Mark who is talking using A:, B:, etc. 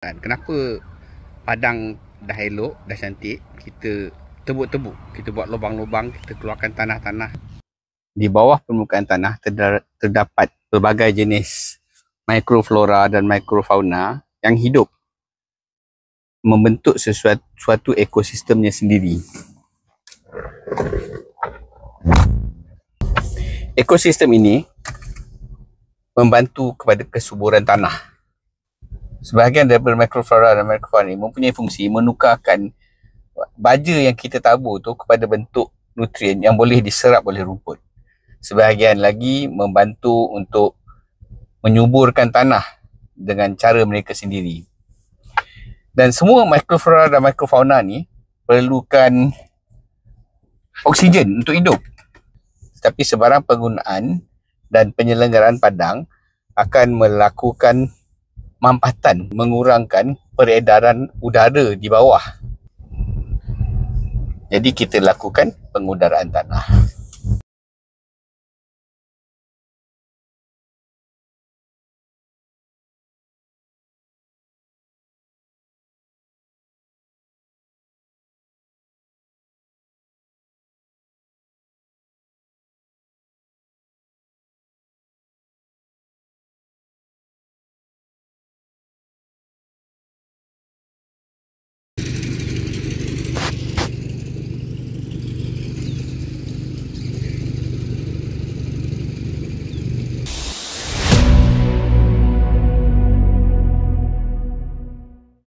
A: Kenapa padang dah elok, dah cantik, kita tebuk-tebuk, kita buat lubang-lubang, kita keluarkan tanah-tanah. Di bawah permukaan tanah terdapat pelbagai jenis mikroflora dan mikrofauna yang hidup membentuk suatu ekosistemnya sendiri. Ekosistem ini membantu kepada kesuburan tanah. Sebahagian daripada mikroflora dan mikrofauna ini mempunyai fungsi menukarkan baja yang kita tabur tu kepada bentuk nutrien yang boleh diserap oleh rumput. Sebahagian lagi membantu untuk menyuburkan tanah dengan cara mereka sendiri. Dan semua mikroflora dan mikrofauna ni perlukan oksigen untuk hidup. Tetapi sebarang penggunaan dan penyelenggaraan padang akan melakukan mampatan, mengurangkan peredaran udara di bawah. Jadi kita lakukan pengudaraan tanah.